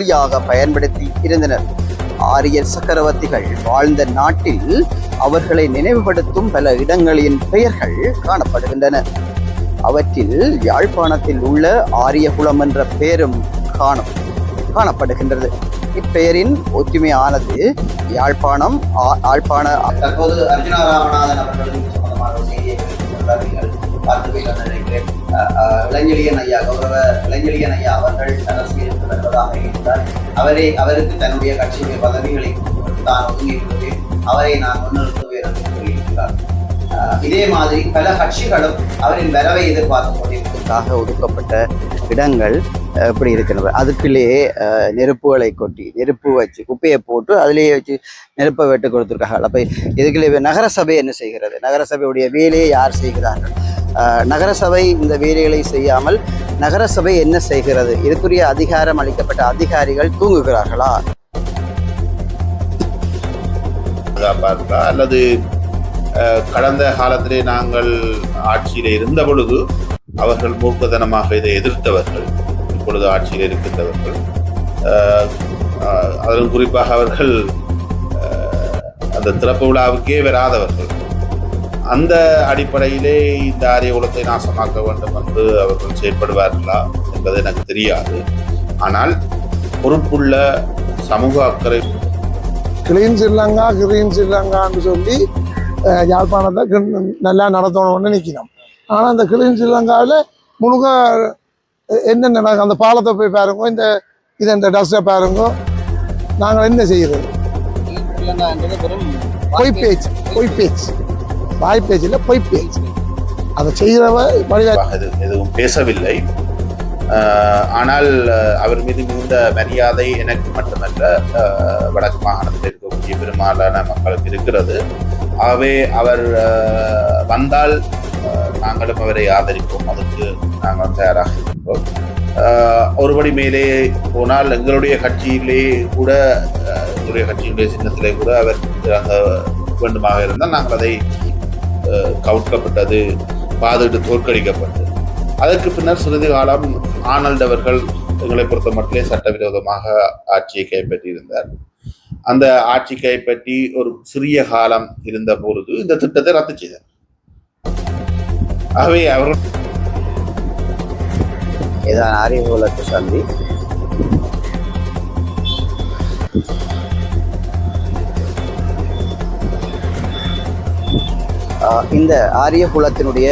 மொழியாக பயன்படுத்தி இருந்தனர். ஆரிய சக்கரவர்த்திகள் வாழ்ந்த நாட்டில் அவர்களை நினைவுபடுத்தும் பல இடங்களின் பெயர்கள் காணப்படுகின்றன. அவற்றில் யாழ்ப்பாணத்தில் உள்ள ஆரியகுளம் என்ற பெயரும் காணப்படுகின்றது. இப்பெயரின் ஒற்றுமையானது யாழ்ப்பாணம் தற்போது அர்ஜுனா ராமநாதன் அவர்களுக்கு சம்பந்தமான செய்தியை நினைக்கிறேன். இளஞ்செழியன் ஐயா, கௌரவ இளஞ்செழியன் ஐயா அவர்கள் அரசியலுக்கு வருவதாக இருந்தால் அவருக்கு தன்னுடைய கட்சியுடைய பதவிகளை தான் ஒதுங்கியுள்ளது, அவரை நான் முன்னிறுத்துவேன் என்று கூறியிருக்கிறார். இதே மாதிரி பல கட்சிகளும் அவரின் வரவை எதிர்பார்த்து கொண்டிருப்பதற்காக ஒதுக்கப்பட்ட இடங்கள் எப்படி இருக்கின்றன. அதுக்குள்ளேயே நெருப்புகளை கொட்டி நெருப்பு வச்சு குப்பையை போட்டு அதிலேயே வச்சு நெருப்பை வெட்டு கொடுத்துருக்காங்க. அப்போ இதுக்குள்ளே நகரசபை என்ன செய்கிறது? நகரசபையுடைய வேலையை யார் செய்கிறார்கள்? நகரசபை இந்த வேலைகளை செய்யாமல் நகரசபை என்ன செய்கிறது? இதுக்குரிய அதிகாரம் அளிக்கப்பட்ட அதிகாரிகள் தூங்குகிறார்களா அல்லது கடந்த காலத்திலே நாங்கள் ஆட்சியில் இருந்த பொழுது அவர்கள் மூர்க்கத்தனமாக இதை எதிர்த்தவர்கள், இப்பொழுது ஆட்சியில் இருக்கின்றவர்கள், அதிலும் குறிப்பாக அவர்கள் அந்த திறப்பு விழாவுக்கே வராதவர்கள். அந்த அடிப்படையிலே இந்த ஆரியகுலத்தை நாசமாக்க வேண்டும் என்று அவர்கள் செயற்படுவார்களா என்பது எனக்கு தெரியாது. ஆனால் பொறுப்புள்ள சமூக அக்கறை கிளீன் ஸ்ரீலங்கான்னு சொல்லி யாழ்ப்பாணத்தை நல்லா நடத்தணும்னு நிற்கணும். ஆனால் அந்த கிளீன் ஸ்ரீலங்காவில் முழுக்க என்ன நடக்கும்? அந்த பாலத்தை போய் பாருங்க, இந்த டஸ்ட்டை பாருங்க. நாங்கள் என்ன செய்கிறது? பொய் பேச்சு வாய்ப்பேச்சில் பொய் பேச்சு. அதை செய்கிறவ எதுவும் பேசவில்லை. ஆனால் அவர் மீது மிகுந்த மரியாதை எனக்கு மட்டுமல்ல, வடக்கு மாகாணத்தில் இருக்கக்கூடிய பெரும்பாலான மக்களுக்கு இருக்கிறது. ஆகவே அவர் வந்தால் நாங்களும் அவரை ஆதரிப்போம், அதுக்கு நாங்கள் தயாராக இருக்கின்றோம். ஒருபடி மேலே போனால் எங்களுடைய கட்சியிலே கூட, எங்களுடைய கட்சியினுடைய சின்னத்திலே கூட அவர் அங்கே வேண்டுமாக இருந்தால் நாங்கள் அதை கவுட்கப்பட்டது, பாதிட்டு தோற்கடிக்கப்பட்டது. அதற்கு பின்னர் சிறிது காலம் ஆனல்ட் அவர்கள் எங்களை பொறுத்த மட்டிலே சட்டவிரோதமாக ஆட்சியை கைப்பற்றியிருந்தார். அந்த ஆட்சி கைப்பற்றி ஒரு சிறிய காலம் இருந்த பொழுது இந்த திட்டத்தை ரத்து செய்தார். ஆகவே அவர்கள் ஆரியகுலத்தை சந்தி இந்த ஆரியகுலத்தினுடைய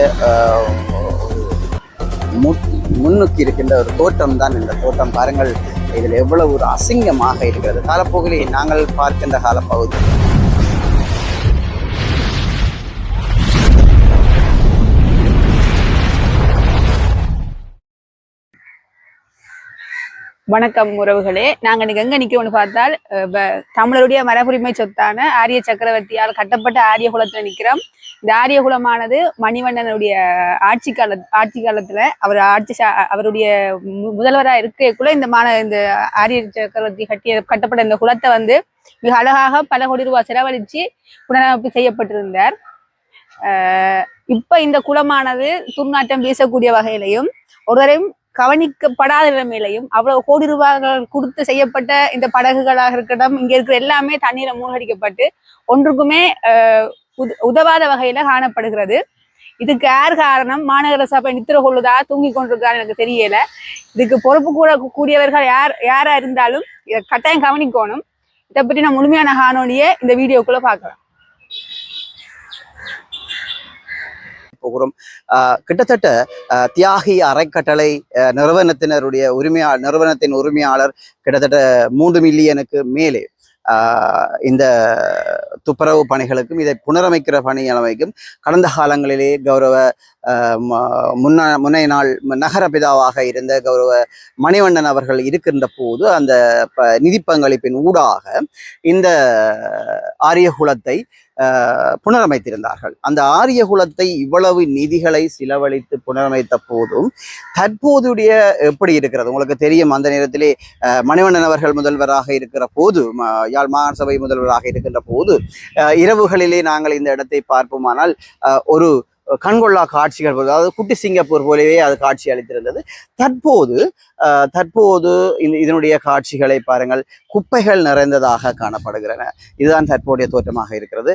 முன்னுக்கு இருக்கின்ற ஒரு தோட்டம் தான் இந்த தோட்டம். பாருங்கள், இதில் எவ்வளவு ஒரு அசிங்கமாக இருக்கிறது. காலப்போக்கில் நாங்கள் பார்க்கின்ற காலப்பகுதி வணக்கம் உறவுகளே. நாங்கள் இன்னைக்கு எங்க நிற்கிறோம்னு பார்த்தால் தமிழருடைய மரபுரிமை சொத்தான ஆரிய சக்கரவர்த்தியால் கட்டப்பட்ட ஆரியகுலத்தில் நிற்கிறோம். இந்த ஆரியகுலமானது மணிவண்ணனுடைய ஆட்சி காலத்துல அவர் அவருடைய முதல்வராக இருக்கக்குள்ள இந்த ஆரிய சக்கரவர்த்தி கட்டப்பட்ட இந்த குலத்தை மிக அழகாக பல கோடி ரூபாய் செலவழிச்சு புனரமைப்பு செய்யப்பட்டிருந்தார். இப்ப இந்த குலமானது துர்நாற்றம் வீசக்கூடிய வகையிலையும் ஒருவரையும் கவனிக்கப்படாத நிலைமையிலையும் அவ்வளவு கோடி ரூபாய்கள் கொடுத்து செய்யப்பட்ட இந்த படகுகளாக இருக்கட்டும், இங்க இருக்கிற எல்லாமே தண்ணீரை மூழ்கடிக்கப்பட்டு ஒன்றுக்குமே உதவாத வகையில காணப்படுகிறது. இதுக்கு யார் காரணம்? மாநகர சபை நித்திர கொள்ளுதா, தூங்கி கொண்டிருக்கான்னு எனக்கு தெரியல. இதுக்கு பொறுப்பு கூடியவர்கள் யாரா இருந்தாலும் இதை கட்டாயம் கவனிக்கணும். இதை பற்றி நான் முழுமையான காணொலியை இந்த வீடியோக்குள்ள பார்க்கலாம். போகிறோம். கிட்டத்தட்ட தியாகி அறக்கட்டளை நிறுவனத்தின் உரிமையாளர் கிட்டத்தட்ட 3 மில்லியனுக்கு மேலே இந்த துப்புரவு பணிகளுக்கும் இதை புனரமைக்கிற பணியமைக்கும் கடந்த காலங்களிலே கௌரவ முன்னைய நாள் நகர பிதாவாக இருந்த கௌரவ மணிவண்ணன் அவர்கள் இருக்கின்ற போது அந்த நிதி பங்களிப்பின் ஊடாக இந்த ஆரியகுலத்தை புனரமைத்திருந்தார்கள். அந்த ஆரியகுலத்தை இவ்வளவு நிதிகளை செலவழித்து புனரமைத்த போதும் தற்போதுடைய எப்படி இருக்கிறது உங்களுக்கு தெரியும். அந்த நேரத்திலே மணிவண்ணன் அவர்கள் முதல்வராக இருக்கிற போது, யாழ் மாகாண சபை முதல்வராக இருக்கின்ற போது இரவுகளிலே நாங்கள் இந்த இடத்தை பார்ப்போமானால் ஒரு கண்கொள்ளா காட்சிகள் போல, அதாவது குட்டி சிங்கப்பூர் போலவே அது காட்சி அளித்திருந்தது. தற்போது இதனுடைய காட்சிகளை பாருங்கள், குப்பைகள் நிறைந்ததாக காணப்படுகிறன. இதுதான் தற்போதைய தோற்றமாக இருக்கிறது.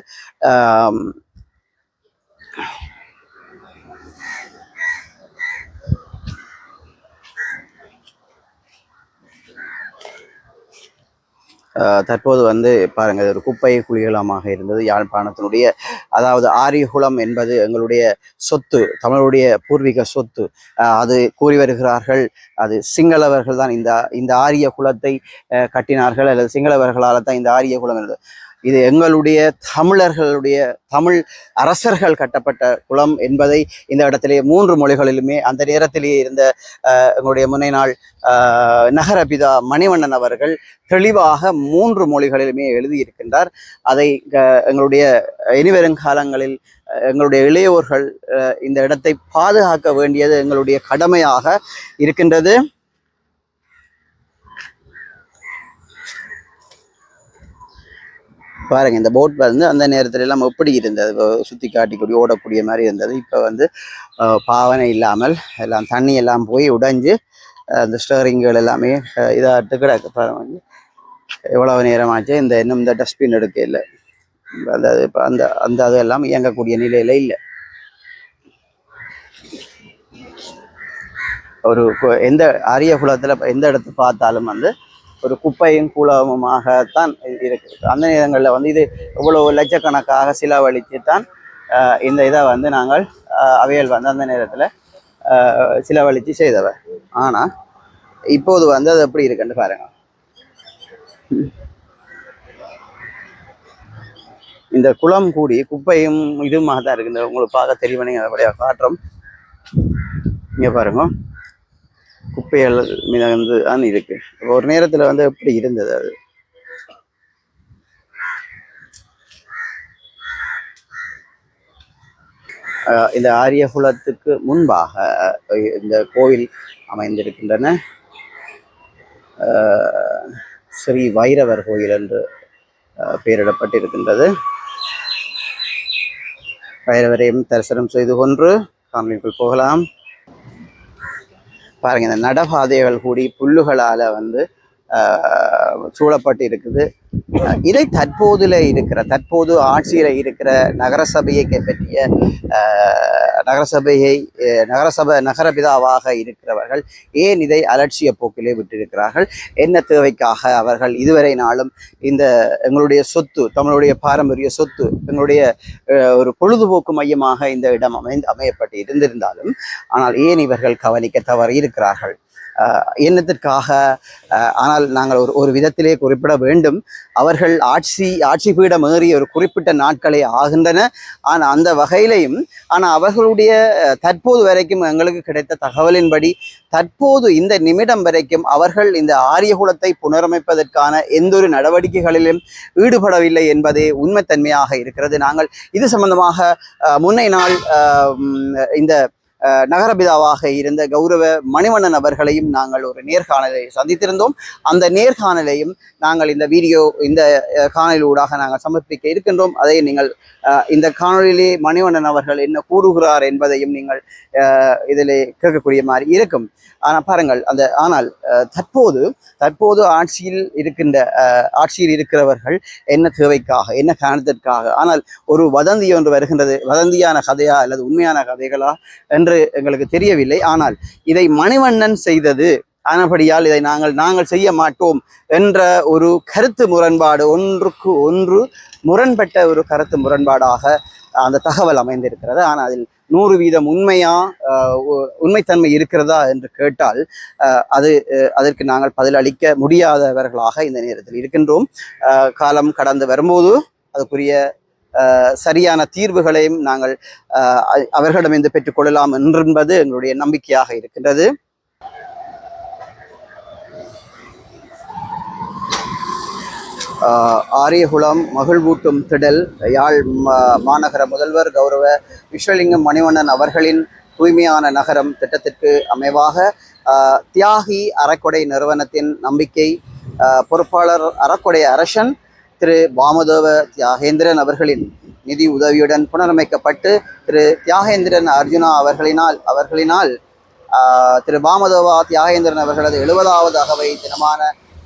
தற்போது பாருங்க, ஒரு குப்பை குளியலமாக இருந்தது யாழ்ப்பாணத்தினுடைய. அதாவது ஆரியகுளம் என்பது எங்களுடைய சொத்து, தமிழுடைய பூர்வீக சொத்து. அது கூறி வருகிறார்கள், அது சிங்களவர்கள் தான் இந்த ஆரிய குலத்தை கட்டினார்கள், அல்லது சிங்களவர்களால் தான் இந்த ஆரிய குலம் இருந்தது. இது எங்களுடைய தமிழர்களுடைய தமிழ் அரசர்கள் கட்டப்பட்ட குளம் என்பதை இந்த இடத்திலே 3 மொழிகளிலுமே அந்த நேரத்திலேயே இருந்த எங்களுடைய முன்னைநாள் நகரபிதா மணிவண்ணன் அவர்கள் தெளிவாக 3 மொழிகளிலுமே எழுதியிருக்கின்றார். அதை எங்களுடைய இனிவரும் காலங்களில் எங்களுடைய இளையோர்கள் இந்த இடத்தை பாதுகாக்க வேண்டியது எங்களுடைய கடமையாக இருக்கின்றது. பாருங்க, இந்த போட் அந்த நேரத்துல எல்லாம் எப்படி இருந்தது, சுத்தி காட்டிக்கூடிய ஓடக்கூடிய மாதிரி இருந்தது. இப்ப பாவனை இல்லாமல் எல்லாம் தண்ணி எல்லாம் போய் உடைஞ்சு அந்த ஸ்டேரிங்கள் எல்லாமே இதாட்டு கிடக்கு. பாருங்க எவ்வளவு நேரமாச்சு, இன்னும் இந்த டஸ்ட்பின் எடுக்க இல்லை. இப்போ அந்த அதெல்லாம் இயங்கக்கூடிய நிலையில இல்லை. ஒரு எந்த அரிய குளத்துல எந்த இடத்து பார்த்தாலும் ஒரு குப்பையும் கூலமுமாகத்தான் இருக்கு. அந்த நேரங்களில் இது இவ்வளவு லட்சக்கணக்காக செலவழித்து தான் இந்த இதை நாங்கள் அவையல் அந்த நேரத்தில் செலவழித்து செய்தவர். ஆனால் இப்போது அது எப்படி இருக்குன்னு பாருங்க. இந்த குளம் கூடி குப்பையும் இதுமாக தான் இருக்கு. இந்த உங்களுக்கு பார்க்க தெளிவனை அதோடைய காற்றம் இங்கே பாருங்க, குப்பைகள் மீது தான் இருக்கு. ஒரு நேரத்தில் எப்படி இருந்தது அது. இந்த ஆரியகுலத்துக்கு முன்பாக இந்த கோவில் அமைந்திருக்கின்றன. ஸ்ரீ வைரவர் கோயில் என்று பெயரிடப்பட்டிருக்கின்றது. வைரவரையும் தரிசனம் செய்து கொண்டு காணொளிக்குள் போகலாம். பாருங்க, இந்த நடபாதைகள் கூடி புல்லுகளால சூழப்பட்டு இருக்குது. இதை தற்போது ஆட்சியில இருக்கிற நகரசபையை பற்றிய நகரபிதாவாக இருக்கிறவர்கள் ஏன் இதை அலட்சிய போக்கிலே விட்டிருக்கிறார்கள்? என்ன தேவைக்காக அவர்கள் இதுவரை நாளும் இந்த எங்களுடைய சொத்து, தமிழுடைய பாரம்பரிய சொத்து, எங்களுடைய ஒரு பொழுதுபோக்கு மையமாக இந்த இடம் அமையப்பட்டு இருந்திருந்தாலும், ஆனால் ஏன் இவர்கள் கவனிக்க தவறி இருக்கிறார்கள்? எண்ணத்திற்காக? ஆனால் நாங்கள் ஒரு விதத்திலே குறிப்பிட வேண்டும், அவர்கள் ஆட்சி பீடம் ஏறிய ஒரு குறிப்பிட்ட நாட்களே ஆகின்றன. ஆனால் அந்த வகையிலையும் அவர்களுடைய தற்போது வரைக்கும் எங்களுக்கு கிடைத்த தகவலின்படி தற்போது இந்த நிமிடம் வரைக்கும் அவர்கள் இந்த ஆரியகுலத்தை புனரமைப்பதற்கான எந்த ஒரு நடவடிக்கைகளிலும் ஈடுபடவில்லை என்பதே உண்மைத்தன்மையாக இருக்கிறது. நாங்கள் இது சம்பந்தமாக முன்னை நாள் இந்த நகரபிதாவாக இருந்த கௌரவ மணிவண்ணன் அவர்களையும் நாங்கள் ஒரு நேர்காணலை சந்தித்திருந்தோம். அந்த நேர்காணலையும் நாங்கள் இந்த காணொலியூடாக நாங்கள் சமர்ப்பிக்க இருக்கின்றோம். அதை நீங்கள் இந்த காணொலியிலே மணிவண்ணன் அவர்கள் என்ன கூறுகிறார் என்பதையும் நீங்கள் இதிலே கேட்கக்கூடிய மாதிரி இருக்கும். ஆனால் பாருங்கள், ஆனால் தற்போது ஆட்சியில் இருக்கிறவர்கள் என்ன தேவைக்காக, என்ன காரணத்திற்காக? ஆனால் ஒரு வதந்தி ஒன்று வருகின்றது. வதந்தியான கதையா அல்லது உண்மையான கதைகளா என்று எங்களுக்கு தெரியவில்லை. ஆனால் இதை மணிவண்ணன் செய்தது, ஆனபடியால் இதை நாங்கள் செய்ய மாட்டோம் என்ற ஒரு கருத்து முரண்பாடு, ஒன்றுக்கு ஒன்று முரண்பட்ட ஒரு கருத்து முரண்பாடாக அந்த தகவல் அமைந்திருக்கிறது. ஆனால் அதில் 100% உண்மைத்தன்மை இருக்கிறதா என்று கேட்டால் அதற்கு நாங்கள் பதிலளிக்க முடியாதவர்களாக இந்த நேரத்தில் இருக்கின்றோம். காலம் கடந்து வரும்போது அதுக்குரிய சரியான தீர்வுகளையும் நாங்கள் அவர்களிடமிருந்து பெற்றுக்கொள்ளலாம் என்பது எங்களுடைய நம்பிக்கையாக இருக்கின்றது. ஆரியகுளம் மகிழ்வூட்டும் திடல் யாழ் மாநகர முதல்வர் கௌரவ விஸ்வலிங்கம் மணிவண்ணன் அவர்களின் தூய்மையான நகரம் திட்டத்திற்கு அமைவாக தியாகி அறக்கொடை நிறுவனத்தின் நம்பிக்கை பொறுப்பாளர் அறக்கொடை அரசன் திரு வாமதேவ தியாகேந்திரன் அவர்களின் நிதி உதவியுடன் புனரமைக்கப்பட்டு திரு தியாகேந்திரன் அர்ஜுனா அவர்களினால் திரு வாமதேவா தியாகேந்திரன் அவர்களது 70வது அகவை தினமான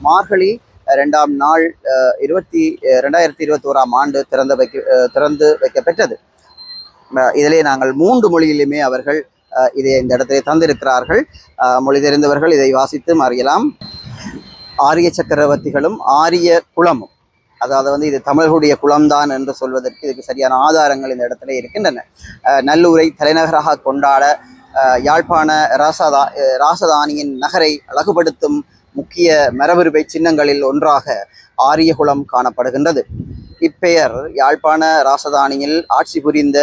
மார்கழி 2ஆம் நாள் 2021ஆம் ஆண்டு திறந்து வைக்கப்பெற்றது. இதிலே நாங்கள் 3 மொழியிலுமே அவர்கள் இதை இந்த இடத்திலே தந்திருக்கிறார்கள். மொழி தெரிந்தவர்கள் இதை வாசித்து அறியலாம். ஆரிய சக்கரவர்த்திகளும் ஆரிய குலமும், அதாவது இது தமிழர்களுடைய குலம்தான் என்று சொல்வதற்கு இதுக்கு சரியான ஆதாரங்கள் இந்த இடத்துல இருக்கின்றன. நல்லூரை தலைநகராக கொண்டாட யாழ்ப்பாண ராசதானியின் நகரை அழகுபடுத்தும் முக்கிய மரபுரிமை சின்னங்களில் ஒன்றாக ஆரியகுலம் காணப்படுகின்றது. இப்பெயர் யாழ்ப்பாண ராசதானியில் ஆட்சி புரிந்த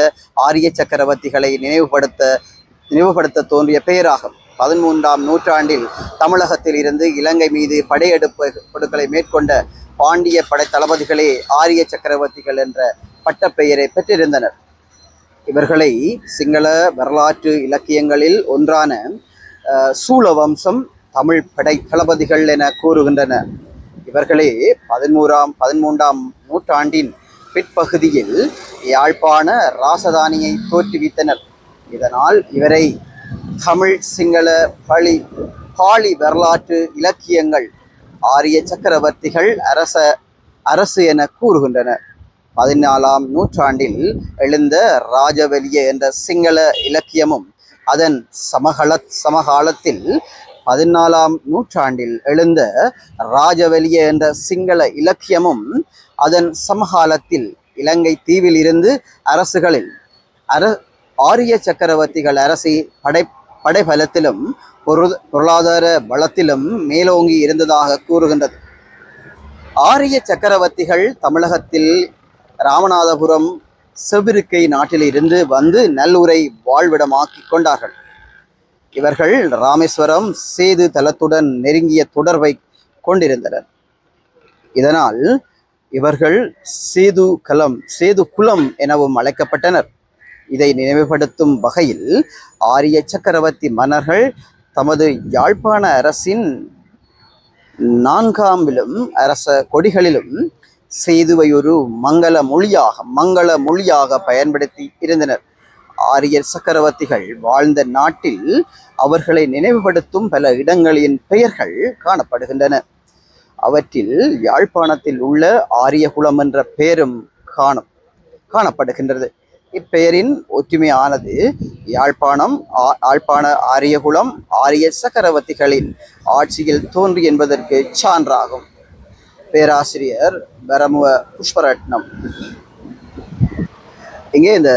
ஆரிய சக்கரவர்த்திகளை நினைவுபடுத்த தோன்றிய பெயராகும். 13ஆம் நூற்றாண்டில் தமிழகத்தில் இருந்து இலங்கை மீது படையெடுப்புகளை மேற்கொண்ட பாண்டிய படை தளபதிகளே ஆரிய சக்கரவர்த்திகள் என்ற பட்டப்பெயரை பெற்றிருந்தனர். இவர்களை சிங்கள வரலாற்று இலக்கியங்களில் ஒன்றான சூழவம்சம் தமிழ் படை தளபதிகள் என கூறுகின்றன. இவர்களே 13ஆம் நூற்றாண்டின் பிற்பகுதியில் யாழ்ப்பாண ராசதானியை தோற்றுவித்தனர். இதனால் இவரை தமிழ் சிங்கள பாளி வரலாற்று இலக்கியங்கள் ஆரிய சக்கரவர்த்திகள் அரசு என கூறுகின்றன. 14ஆம் நூற்றாண்டில் எழுந்த ராஜவலிய என்ற சிங்கள இலக்கியமும் அதன் சமகாலத்தில் 14ஆம் நூற்றாண்டில் எழுந்த ராஜவலிய என்ற சிங்கள இலக்கியமும் அதன் சமகாலத்தில் இலங்கை தீவில் இருந்து அரசுகளில் ஆரிய சக்கரவர்த்திகள் அரசி படைபலத்திலும் பொருளாதார பலத்திலும் மேலோங்கி இருந்ததாக கூறுகின்றது. ஆரிய சக்கரவர்த்திகள் தமிழகத்தில் ராமநாதபுரம் செவ்விருக்கை நாட்டில் இருந்து வந்து நல்லூரை வாழ்விடமாக்கி கொண்டார்கள். இவர்கள் ராமேஸ்வரம் சேது தலத்துடன் நெருங்கிய தொடர்பை கொண்டிருந்தனர். இதனால் இவர்கள் சேது குலம் எனவும் அழைக்கப்பட்டனர். இதை நினைவுபடுத்தும் வகையில் ஆரிய சக்கரவர்த்தி மன்னர்கள் தமது யாழ்ப்பாண அரசின் 4ஆம் அரச கொடிகளிலும் சேதுவை ஒரு மங்கள மொழியாக பயன்படுத்தி இருந்தனர். ஆரிய சக்கரவர்த்திகள் வாழ்ந்த நாட்டில் அவர்களை நினைவுபடுத்தும் பல இடங்களின் பெயர்கள் காணப்படுகின்றன. அவற்றில் யாழ்ப்பாணத்தில் உள்ள ஆரியகுலம் என்ற பெயரும் காணப்படுகின்றது. இப்பெயரின் ஒற்றுமையானது யாழ்ப்பாண ஆரியகுலம் ஆரிய சக்கரவர்த்திகளின் ஆட்சியில் தோன்றி என்பதற்கு சான்றாகும். பேராசிரியர் பரமுவ புஷ்பரட்னம். இங்கே இந்த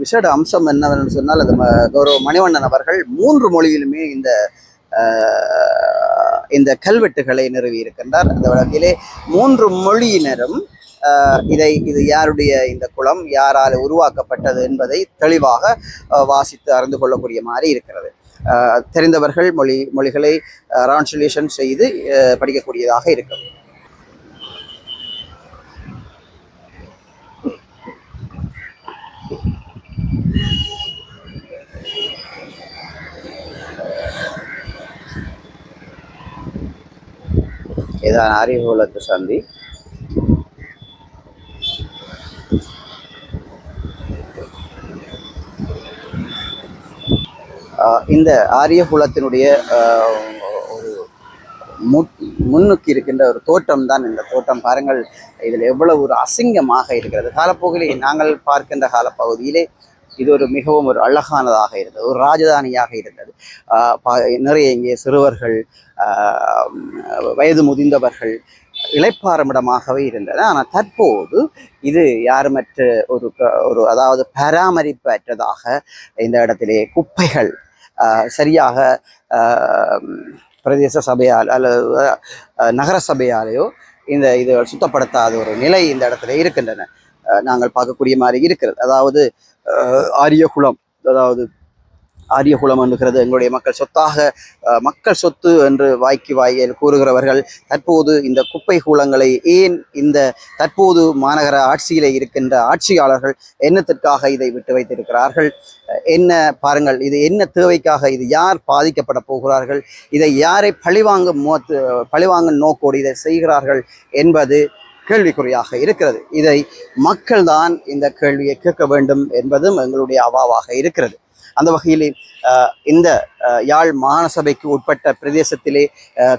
விசேட அம்சம் என்னவென்று சொன்னால், அது கௌரவ மணிவண்ணன் அவர்கள் 3 மொழியிலுமே இந்த கல்வெட்டுகளை நிறுவி இருக்கின்றார். அந்த வழக்கிலே 3 மொழியினரும் இது யாருடைய இந்த குலம் யாரால் உருவாக்கப்பட்டது என்பதை தெளிவாக வாசித்து அறிந்து கொள்ளக்கூடிய மாதிரி இருக்கிறது. தெரிந்தவர்கள் மொழிகளை டிரான்ஸ்லேஷன் செய்து படிக்கக்கூடியதாக இருக்கும். இதான் ஆரியகுலத்து சந்தி. இந்த ஆரியகுலத்தினுடைய ஒரு முன்னுக்கு இருக்கின்ற ஒரு தோற்றம் தான் இந்த தோற்றம். பாருங்கள், இதில் எவ்வளவு ஒரு அசிங்கமாக இருக்கிறது. காலப்போக்கிலே நாங்கள் பார்க்கின்ற காலப்பகுதியிலே இது மிகவும் ஒரு அழகானதாக இருந்தது, ஒரு ராஜதானியாக இருந்தது. நிறைய இங்கே சிறுவர்கள், வயது முதிர்ந்தவர்கள் இளைப்பாறுமிடமாகவே இருந்தது. ஆனால் தற்போது இது யாருமற்ற ஒரு அதாவது பராமரிப்பு அற்றதாக இந்த இடத்திலே குப்பைகள் சரியாக பிரதேச சபையால் அல்லது நகர சபையாலேயோ இது சுத்தப்படுத்தாத ஒரு நிலை இந்த இடத்துல இருக்கின்றன. நாங்கள் பார்க்கக்கூடிய மாதிரி இருக்கிறது. அதாவது ஆரியகுலம், அதாவது ஆரியகுலம் என்கிறது எங்களுடைய மக்கள் சொத்து என்று வாயில் கூறுகிறவர்கள் தற்போது இந்த குப்பை கூலங்களை இந்த தற்போது மாநகர ஆட்சியிலே இருக்கின்ற ஆட்சியாளர்கள் என்னத்திற்காக இதை விட்டு வைத்திருக்கிறார்கள்? என்ன பாருங்கள், இது என்ன தேவைக்காக, இது யார் பாதிக்கப்பட போகிறார்கள், இதை யாரை பழிவாங்கும் நோக்கோடு இதை செய்கிறார்கள் என்பது கேள்விக்குறியாக இருக்கிறது. இதை மக்கள்தான் இந்த கேள்வியை கேட்க வேண்டும் என்பதும் எங்களுடைய அவாவாக இருக்கிறது. அந்த வகையிலே இந்த யாழ் மாநசபைக்கு உட்பட்ட பிரதேசத்திலே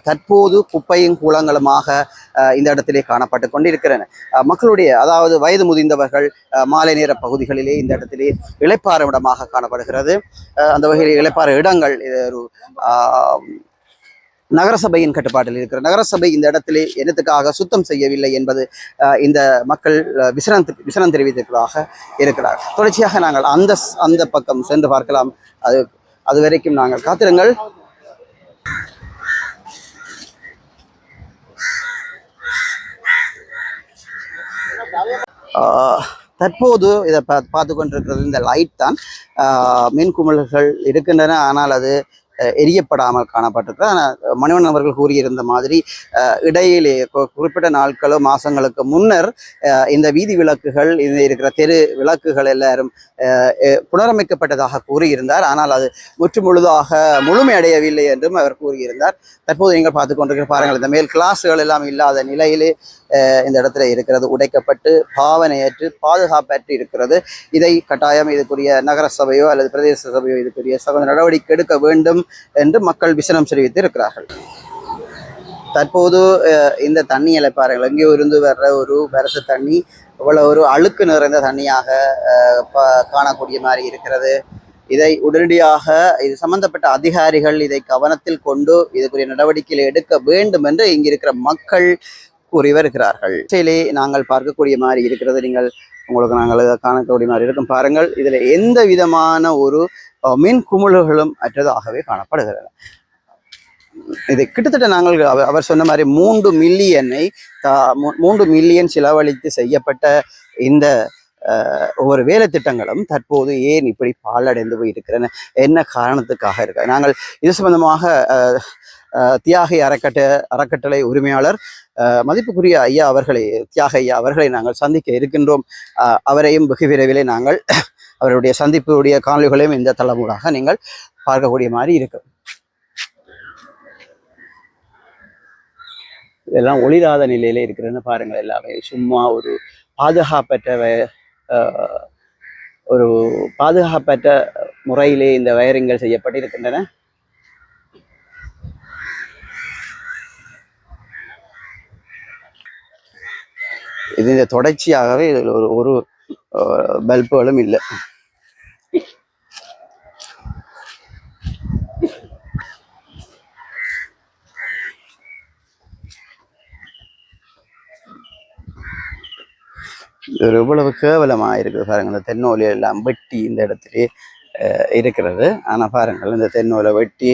தற்போது குப்பையும் கூலங்களுமாக இந்த இடத்திலே காணப்பட்டு கொண்டிருக்கிறன. மக்களுடைய அதாவது வயது முதிர்ந்தவர்கள் மாலை நேர பகுதிகளிலே இந்த இடத்திலே இளைப்பாற இடமாக காணப்படுகிறது. அந்த வகையில் இளைப்பாற இடங்கள் ஒரு நகரசபையின் கட்டுப்பாட்டில் இருக்கிற நகரசபை இந்த இடத்திலே என்னத்துக்காக சுத்தம் செய்யவில்லை என்பது இந்த மக்கள் விசனம் தெரிவித்ததாக இருக்கிறார். தொடர்ச்சியாக நாங்கள் அந்த பக்கம் சென்று பார்க்கலாம். அது வரைக்கும் நாங்கள் காத்திருங்கள். தற்போது இதை பார்த்து கொண்டிருக்கிறது இந்த லைட் தான். மின் குமிழ்கள் இருக்கின்றன, ஆனால் அது எரியப்படாமல் காணப்பட்டிருக்கிறது. ஆனால் மணிவண்ணன் அவர்கள் கூறியிருந்த மாதிரி இடையிலே குறிப்பிட்ட நாட்களோ மாதங்களுக்கு முன்னர் இந்த வீதி விளக்குகள் இந்த இருக்கிற தெரு விளக்குகள் எல்லாரும் புனரமைக்கப்பட்டதாக கூறியிருந்தார். ஆனால் அது முழுமையடையவில்லை என்றும் அவர் கூறியிருந்தார். தற்போது நீங்கள் பார்த்து கொண்டிருக்கிற பாருங்கள், இந்த மேல் கிளாஸுகள் எல்லாம் இல்லாத நிலையிலே இந்த இடத்துல இருக்கிறது, உடைக்கப்பட்டு பாவனையற்று பாதுகாப்பற்று இருக்கிறது. இதை கட்டாயம் இதுக்குரிய நகர சபையோ அல்லது பிரதேச சபையோ இதுக்குரிய நடவடிக்கை எடுக்க வேண்டும் என்று மக்கள் விசனம் தெரிவித்து இருக்கிறார்கள். தற்போது இந்த தண்ணியை பாருங்கள், எங்கேயோ இருந்து வர்ற ஒரு வரசு தண்ணி இவ்வளவு ஒரு அழுக்கு நிறைந்த தண்ணியாக காணக்கூடிய மாதிரி இருக்கிறது. இதை உடனடியாக இது சம்பந்தப்பட்ட அதிகாரிகள் இதை கவனத்தில் கொண்டு இதுக்குரிய நடவடிக்கைகளை எடுக்க வேண்டும் என்று இங்கிருக்கிற மக்கள் கூறி வருகிறார்கள். நாங்கள் பார்க்கக்கூடிய மாதிரி இருக்கிறது. உங்களுக்கு நாங்கள் காணக்கூடிய மாதிரி இருக்கும். பாருங்கள், இதில் எந்த விதமான ஒரு மின் குமிழ்களும் அற்றதாகவே காணப்படுகிறது. இது கிட்டத்தட்ட நாங்கள் அவர் சொன்ன மாதிரி 3 மில்லியன் செலவழித்து செய்யப்பட்ட இந்த ஒவ்வொரு வேலை திட்டங்களும் தற்போது ஏன் இப்படி பாழடைந்து போயிருக்கிறன, என்ன காரணத்துக்காக இருக்க. நாங்கள் இது சம்பந்தமாக தியாகி அறக்கட்டளை உரிமையாளர் மதிப்புக்குரிய ஐயா அவர்களை நாங்கள் சந்திக்க இருக்கின்றோம். அவரையும் வெகு விரைவிலே நாங்கள் அவருடைய சந்திப்புடைய காணொலிகளையும் இந்த தளமூடாக நீங்கள் பார்க்கக்கூடிய மாதிரி இருக்கு. இதெல்லாம் ஒளிராத நிலையில இருக்கிறதுன்னு பாருங்கள். எல்லாமே சும்மா ஒரு பாதுகாப்பற்ற முறையிலே இந்த வயரிங்கள் செய்யப்பட்டிருக்கின்றன. இது இந்த தொடர்ச்சியாகவே இதில் ஒரு பல்புகளும் இல்லை. இது எவ்வளவு கேவலமாக இருக்குது பாருங்கள். இந்த தென்னோலை எல்லாம் வெட்டி இந்த இடத்துல இருக்கிறது. ஆனால் பாருங்கள், இந்த தென்னோலை வெட்டி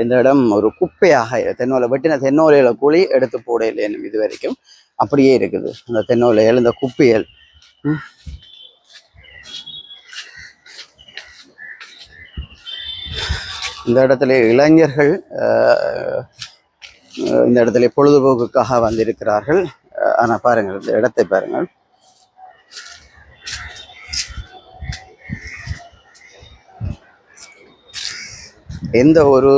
இந்த இடம் ஒரு குப்பையாக தென்னோலை வெட்டின தென்னோலையில கூலி எடுத்து போட இல்லைன்னு இது வரைக்கும் அப்படியே இருக்குது. இந்த தென்னோலைகள் இந்த குப்பைகள் இந்த இடத்துல இளைஞர்கள் இந்த இடத்துல பொழுதுபோக்குக்காக வந்திருக்கிறார்கள். ஆனால் பாருங்கள், இந்த இடத்தை பாருங்கள். எந்த ஒரு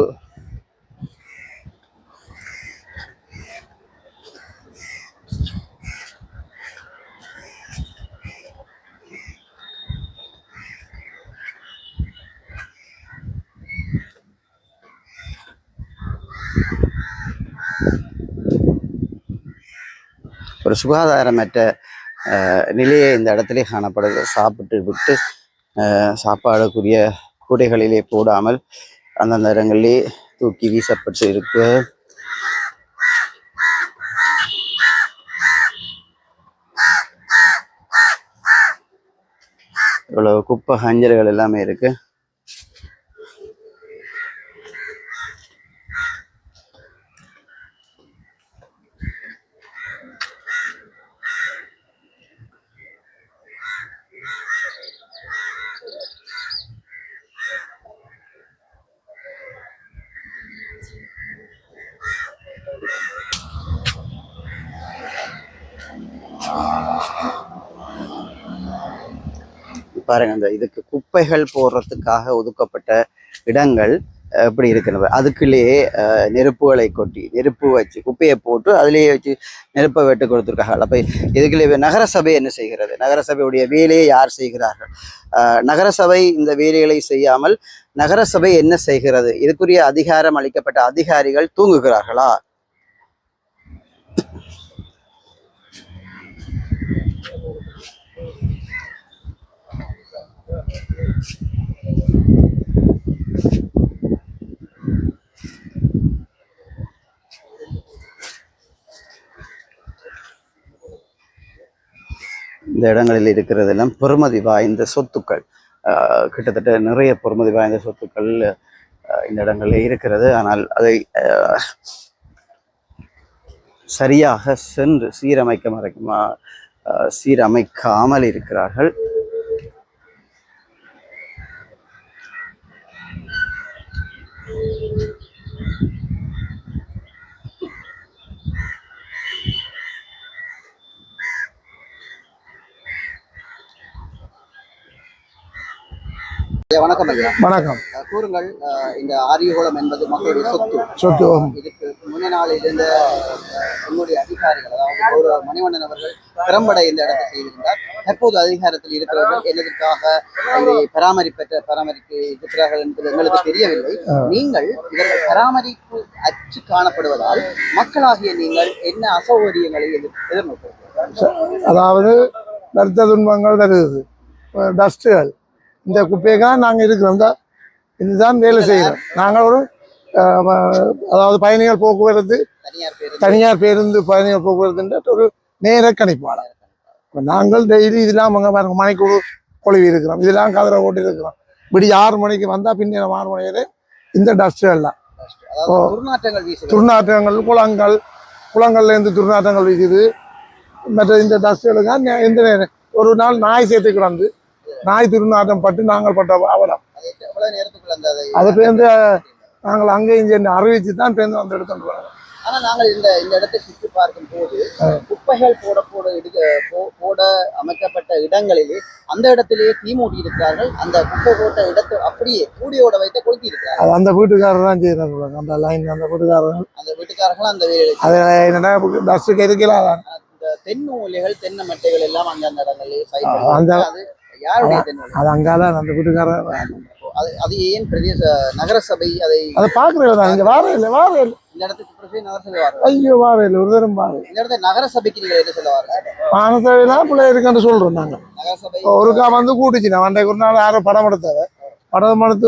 சுகாதாரமற்ற நிலையை இந்த இடத்துல காணப்படுது. சாப்பிட்டு விட்டு சாப்பாடுக்குரிய கூடைகளிலே போடாமல் அந்தந்த இடங்களிலே தூக்கி வீசப்பட்டு இருக்கு. இவ்வளவு குப்பை கஞ்சல்கள் எல்லாமே இருக்கு. பாருங்க, அந்த இதுக்கு குப்பைகள் போடுறதுக்காக ஒதுக்கப்பட்ட இடங்கள் எப்படி இருக்கிறது அதுக்குள்ளேயே நெருப்புகளை கொட்டி நெருப்பு வச்சு குப்பையை போட்டு அதிலேயே வச்சு நெருப்பை வெட்டு கொடுத்துருக்காங்க. அப்போ இதுக்குள்ளே நகரசபை என்ன செய்கிறது? நகரசபையுடைய வேலையை யார் செய்கிறார்கள்? நகரசபை இந்த வேலைகளை செய்யாமல் நகரசபை என்ன செய்கிறது? இதுக்குரிய அதிகாரம் அளிக்கப்பட்ட அதிகாரிகள் தூங்குகிறார்களா? இந்த இடங்களில் இருக்கிறதெல்லாம் பெறுமதி வாய்ந்த சொத்துக்கள், கிட்டத்தட்ட நிறைய பெறுமதி வாய்ந்த சொத்துக்கள் இந்த இடங்களில் இருக்கிறது. ஆனால் அதை சரியாக சென்று சீரமைக்காமல் இருக்கிறார்கள். வணக்கம் ஐயா. வணக்கம். கூறுங்கள், இந்த ஆரியகுளம் என்பது மக்களுடைய சொத்து. இதுக்கு முன்ன நாளில் இருந்த உங்களுடைய அதிகாரிகள், அதாவது ஒரு மணிவண்ணன் அவர்கள் திறம்பட இந்த இடத்தை செய்திருந்தார். தற்போது அதிகாரத்தில் இருக்கிறவர்கள் என்னதற்காக இதை பராமரிக்க இருக்கிறார்கள் என்பது எங்களுக்கு தெரியவில்லை. நீங்கள் இவர்கள் பராமரிப்பு அச்சு காணப்படுவதால் மக்களாகிய நீங்கள் என்ன அசௌகரியங்களை எதிர்நோக்குகிறீர்கள்? அதாவது வருத்த துன்பங்கள் வருது, டஸ்ட்டுகள், இந்த குப்பைக்காக நாங்கள் இருக்கிறோம். இதுதான் வேலை செய்கிறோம். நாங்கள் ஒரு அதாவது பயணிகள் போக்குவரத்து, தனியார் பேருந்து பயணிகள் போக்குவரத்துன்ற ஒரு நேர கணிப்பாளர். இப்போ நாங்கள் டெய்லி இதெல்லாம் அங்கே பாருங்க மணிக்கு கொழுவி இருக்கிறோம், இதெல்லாம் கதரை ஓட்டி இருக்கிறோம். இப்படி 6 மணிக்கு வந்தால் பின்ன 6 மணி வரை இந்த டஸ்ட்டுகள்லாம் துர்நாற்றங்கள், குளங்கள்லேருந்து துர்நாற்றங்கள் வீசுது. மற்ற இந்த டஸ்ட்டுகளுக்கு எந்த நேரம் ஒரு நாள் நாய் சேர்த்து கிடந்து நாய் திருநாட்டம் பட்டு நாங்கள் பட்ட அவலம். அதை பேருந்து நாங்கள் அங்கே இங்கே அறிவிச்சு தான் பேருந்து வந்து எடுத்துட்டு வரோம். ஆனா நாங்கள் இந்த இடத்தை சுற்றி பார்க்கும் போது குப்பைகள் போட அமைக்கப்பட்ட இடங்களிலே அந்த இடத்திலேயே தீ மூட்டி இருக்கிறார்கள். அந்த குப்பை போட்ட இடத்தை அப்படியே கூடியோட வைத்து கொளுத்தி இருக்கிறார்கள். அந்த வீட்டுக்காரர் தான் செய்யறாங்க. அந்த லைன் அந்த வீட்டுக்காரர்கள் அந்த வேலை அதை என்னன்னா டஸ்ட்டுக்கு இருக்கிறாங்க. இந்த தென்னூலிகள் தென்னை மட்டைகள் எல்லாம் அந்த இடங்களிலே அது அங்காதான் அந்த வீட்டுக்காரர். அது ஏன் பிரதேச நகரசபை அதை பாக்குறேன். இங்க வார இல்லை இந்த இடத்துக்கு நகரசபை ஐயோ வார இல்லை ஒரு தரம் பாரு. இந்த இடத்துல நகரசபைக்கு நீங்க என்ன சொல்ல வாங்க? மானசபைதான் பிள்ளை இருக்குன்னு சொல்றோம். நாங்க நகரசபை ஒருக்கா வந்து கூட்டிச்சு. நான் அன்றைக்கு ஒரு நாள் யாரும் படம் எடுத்து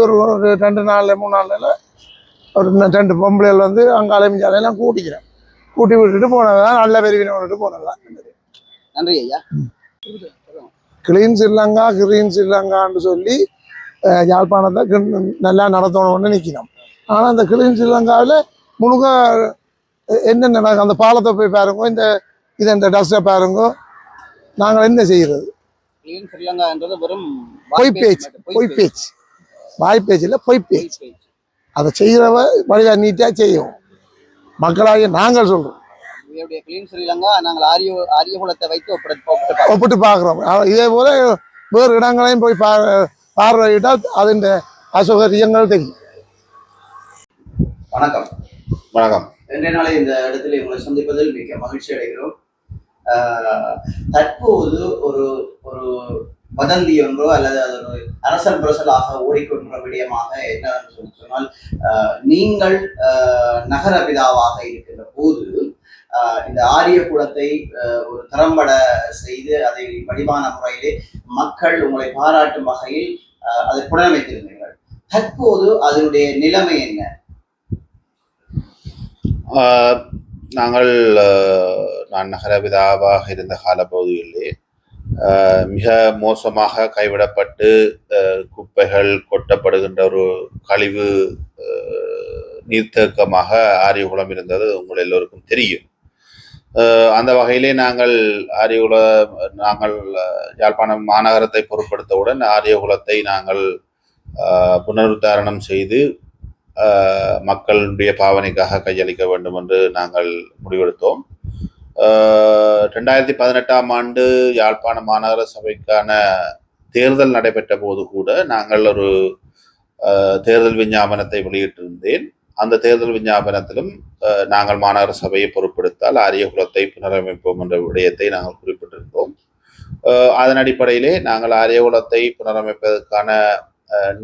ஒரு 2 நாள்ல 3 நாள்ல ஒரு 2 பொம்பளைகள் வந்து அங்கே அலைமிஞ்சாலையெல்லாம் கூட்டி விட்டுட்டு போனதான். நல்ல பெருவினை விட்டுட்டு போனதான். நன்றி ஐயா. கிளீன் ஸ்ரீலங்கான்னு சொல்லி யாழ்ப்பாணத்தை நல்லா நடத்தணும்னு நிற்கணும். ஆனால் அந்த கிளீன் ஸ்ரீலங்காவில் முழுக்க என்ன நடக்கும்? அந்த பாலத்தை போய் பாருங்க, இந்த டஸ்ட்டை பாருங்க. நாங்கள் என்ன செய்கிறது? வாய்ப்பேச்சு அதை செய்கிறவ வழியா நீட்டாக செய்யும். மக்களாகிய நாங்கள் சொல்கிறோம். ஒப்பிட்டு பார்க்குறோம். இதே போல வேறு இடங்களையும் போய் பார்வையிட்டால் அதன் அசௌகரியங்கள் தெரியும். வணக்கம். வணக்கம். இன்றைய நாளை இந்த இடத்துல உங்களை சந்திப்பதில் மிக மகிழ்ச்சி அடைகிறோம். தற்போது ஒரு வதந்தி ஒன்றோ அல்லது அது ஒரு அரசல் புரசலாக ஓடிக்கொண்ட விடயமாக என்னன்னு சொன்னால், நீங்கள் நகர பிதாவாக இருக்கின்ற போது இந்த ஆரியகுலத்தை ஒரு திறம்பட செய்து அதை வடிவான முறையிலே மக்கள் உங்களை பாராட்டும் வகையில் அதை புனரமைத்திருந்தீர்கள். தற்போது அதனுடைய நிலைமை என்ன? நான் நகரபிதாவாக இருந்த காலப்பகுதியிலே மிக மோசமாக கைவிடப்பட்டு குப்பைகள் கொட்டப்படுகின்ற ஒரு கழிவு நீர்த்தேக்கமாக ஆரியகுளம் இருந்தது உங்கள் எல்லோருக்கும் தெரியும். அந்த வகையிலே நாங்கள் யாழ்ப்பாணம் மாநகரத்தை பொருட்படுத்தவுடன் ஆரியகுலத்தை நாங்கள் புனருத்தாரணம் செய்து மக்களுடைய பாவனைக்காக கையளிக்க வேண்டும் என்று நாங்கள் முடிவெடுத்தோம். 2018ஆம் ஆண்டு யாழ்ப்பாண மாநகர சபைக்கான தேர்தல் நடைபெற்ற போது கூட நாங்கள் ஒரு தேர்தல் விஞ்ஞாபனத்தை வெளியிட்டிருந்தேன். அந்த தேர்தல் விஞ்ஞாபனத்திலும் நாங்கள் மாநகர சபையை பொறுப்பெடுத்தால் ஆரியகுலத்தை புனரமைப்போம் என்ற விடயத்தை நாங்கள் குறிப்பிட்டிருந்தோம். அதன் அடிப்படையிலே நாங்கள் ஆரியகுலத்தை புனரமைப்பதற்கான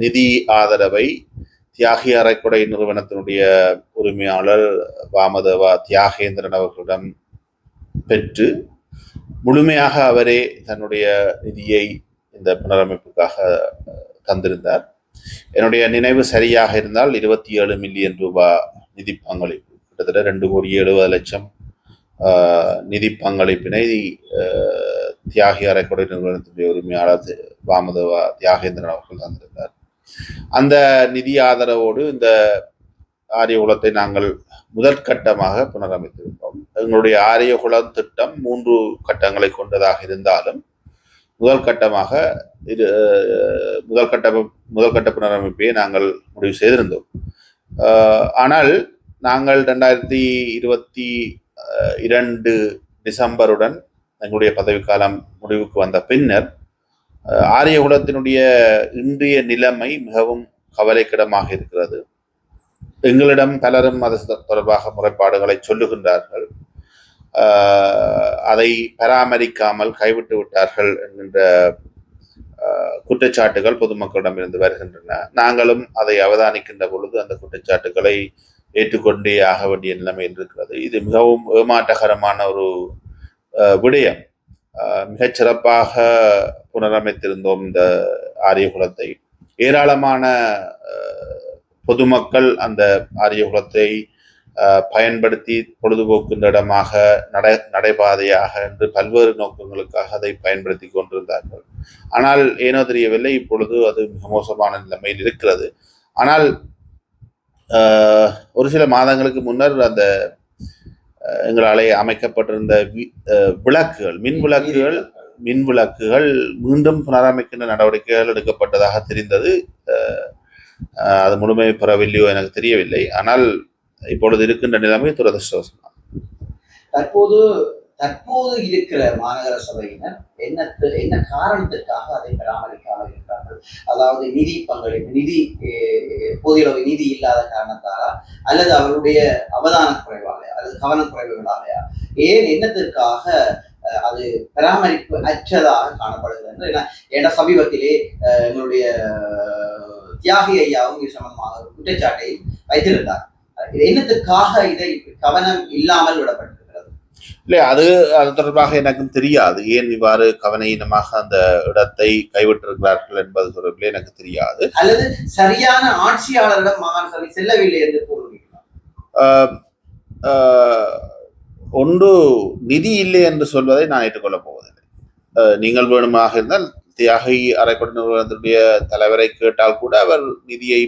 நிதி ஆதரவை தியாகி அறக்குடை நிறுவனத்தினுடைய உரிமையாளர் வாமதேவா தியாகேந்திரன் அவர்களிடம் பெற்று முழுமையாக அவரே தன்னுடைய நிதியை இந்த புனரமைப்புக்காக தந்திருந்தார். என்னுடைய நினைவு சரியாக இருந்தால் 27 மில்லியன் ரூபாய் நிதி பங்களிப்பு, கிட்டத்தட்ட 2,70,00,000 நிதி பங்களிப்பினை தியாகி அறக்குடை நிறுவனத்தினுடைய உரிமையாளர் வாமதேவா தியாகேந்திரன் அவர்கள் தந்திருந்தார். அந்த நிதி ஆதரவோடு இந்த ஆரியகுலத்தை நாங்கள் முதற்கட்டமாக புனரமைத்திருந்தோம். எங்களுடைய ஆரியகுலம் திட்டம் 3 கட்டங்களை கொண்டதாக இருந்தாலும் முதல் கட்ட புனரமைப்பை நாங்கள் முடிவு செய்திருந்தோம். ஆனால் நாங்கள் 2022 டிசம்பருடன் எங்களுடைய பதவிக்காலம் முடிவுக்கு வந்த பின்னர் ஆரியகுலத்தினுடைய இன்றைய நிலைமை மிகவும் கவலைக்கிடமாக இருக்கிறது. எங்களிடம் பலரும் அது தொடர்பாக முறைப்பாடுகளை சொல்லுகின்றார்கள். அதை பராமரிக்காமல் கைவிட்டு விட்டார்கள் என்கின்ற குற்றச்சாட்டுகள் பொதுமக்களிடமிருந்து வருகின்றன. நாங்களும் அதை அவதானிக்கின்ற பொழுது அந்த குற்றச்சாட்டுகளை ஏற்றுக்கொண்டே ஆக வேண்டிய நிலைமையில் இருக்கிறது. இது மிகவும் ஏமாற்றகரமான ஒரு விடயம். மிகச்சிறப்பாக புனரமைத்திருந்தோம் இந்த ஆரியகுலத்தை. ஏராளமான பொதுமக்கள் அந்த ஆரியகுலத்தை பயன்படுத்தி பொழுதுபோக்கு இடமாக நடைபாதையாக என்று பல்வேறு நோக்கங்களுக்காக அதை பயன்படுத்தி கொண்டிருந்தார்கள். ஆனால் ஏனோ தெரியவில்லை, இப்பொழுது அது மிக மோசமான நிலைமையில் இருக்கிறது. ஆனால் ஒரு சில மாதங்களுக்கு முன்னர் அந்த எங்களாலே அமைக்கப்பட்டிருந்த விளக்குகள் மின் விளக்குகள் மீண்டும் புனரமைக்கின்ற நடவடிக்கைகள் எடுக்கப்பட்டதாக தெரிந்தது. அது முழுமை பெறவில்லையோ எனக்கு தெரியவில்லை. ஆனால் இப்பொழுது இருக்கின்ற நிலைமை துரதிருஷ்டவசம். தற்போது இருக்கிற மாநகர சபையினர் என்ன காரணத்திற்காக அதை பராமரிக்காமல் இருக்கிறார்கள்? அதாவது நிதி பங்களிப்பு, போதியளவு நிதி இல்லாத காரணத்தாலா, அல்லது அவருடைய அவதான குறைவாலையா, அல்லது கவனக்குறைவுகளாலையா, என்னத்திற்காக அது பராமரிப்பு அற்றதாக காணப்படுகிறது என்ற சமீபத்திலே எங்களுடைய தியாகி ஐயாவும் இது சம்பந்தமாக ஒரு குற்றச்சாட்டை வைத்திருந்தார். என்னத்துக்காக இதை கவனம் இல்லாமல் விடப்பட்டிருக்கிறது? இல்லை, அது தொடர்பாக எனக்கும் தெரியாது. ஏன் இவ்வாறு கவனீனமாக அந்த இடத்தை கைவிட்டிருக்கிறார்கள் என்பது தொடர்பில் எனக்கு தெரியாது. அல்லது சரியான ஆட்சியாளரிடம் மாகாண சபை செல்லவில்லை என்று கூறுகிறார். ஒன்று, நிதி இல்லை என்று சொல்வதை நான் ஏற்றுக்கொள்ளப் போவதில்லை. நீங்கள் வேணுமாக இருந்தால் தியாகி அறக்குடை நிறுவனத்தினுடைய தலைவரை கேட்டால் கூட அவர் நிதியை